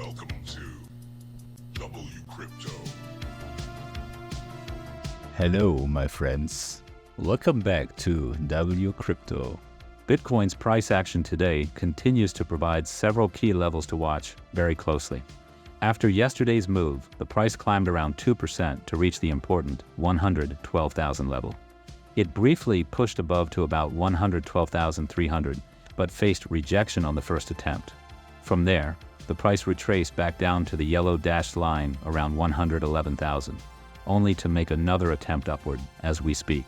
Welcome to WCrypto. Hello, my friends. Welcome back to WCrypto. Bitcoin's price action today continues to provide several key levels to watch very closely. After yesterday's move, the price climbed around 2% to reach the important 112,000 level. It briefly pushed above to about 112,300, but faced rejection on the first attempt. From there, the price retraced back down to the yellow dashed line around 111,000, only to make another attempt upward as we speak.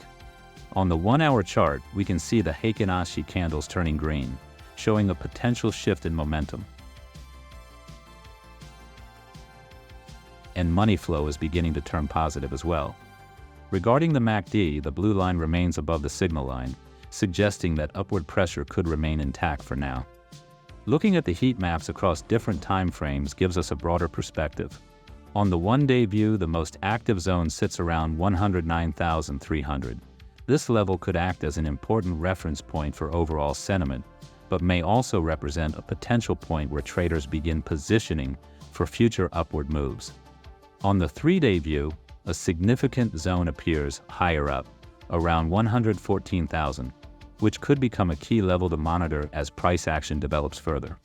On the 1-hour chart, we can see the Heikin Ashi candles turning green, showing a potential shift in momentum. And money flow is beginning to turn positive as well. Regarding the MACD, the blue line remains above the signal line, suggesting that upward pressure could remain intact for now. Looking at the heat maps across different time frames gives us a broader perspective. On the one-day view, the most active zone sits around 109,300. This level could act as an important reference point for overall sentiment, but may also represent a potential point where traders begin positioning for future upward moves. On the 3-day view, a significant zone appears higher up, around 114,000, which could become a key level to monitor as price action develops further.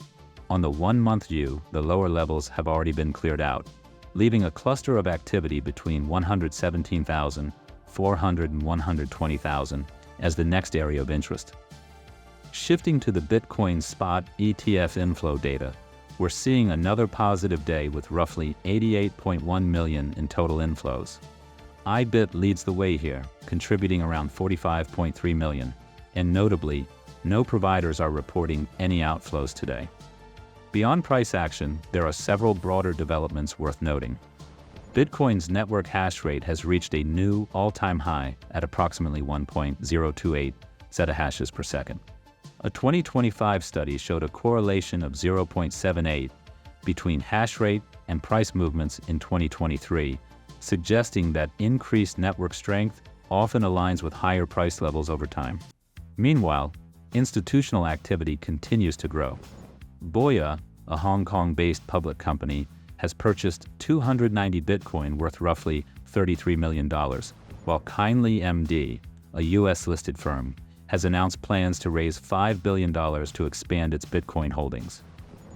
On the 1-month view, the lower levels have already been cleared out, leaving a cluster of activity between 117,400 and 120,000 as the next area of interest. Shifting to the Bitcoin spot ETF inflow data, we're seeing another positive day with roughly 88.1 million in total inflows. iBit leads the way here, contributing around 45.3 million, and notably, no providers are reporting any outflows today. Beyond price action, there are several broader developments worth noting. Bitcoin's network hash rate has reached a new all-time high at approximately 1.028 zettahashes per second. A 2025 study showed a correlation of 0.78 between hash rate and price movements in 2023, suggesting that increased network strength often aligns with higher price levels over time. Meanwhile, institutional activity continues to grow. Boya, a Hong Kong-based public company, has purchased 290 Bitcoin worth roughly $33 million, while Kindly MD, a US-listed firm, has announced plans to raise $5 billion to expand its Bitcoin holdings.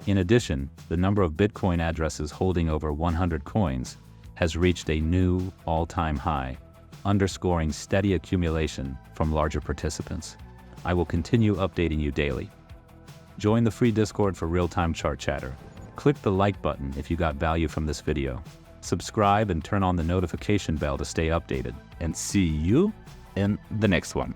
In addition, the number of Bitcoin addresses holding over 100 coins has reached a new all-time high, underscoring steady accumulation from larger participants. I will continue updating you daily. Join the free Discord for real-time chart chatter. Click the like button if you got value from this video. Subscribe and turn on the notification bell to stay updated. And see you in the next one.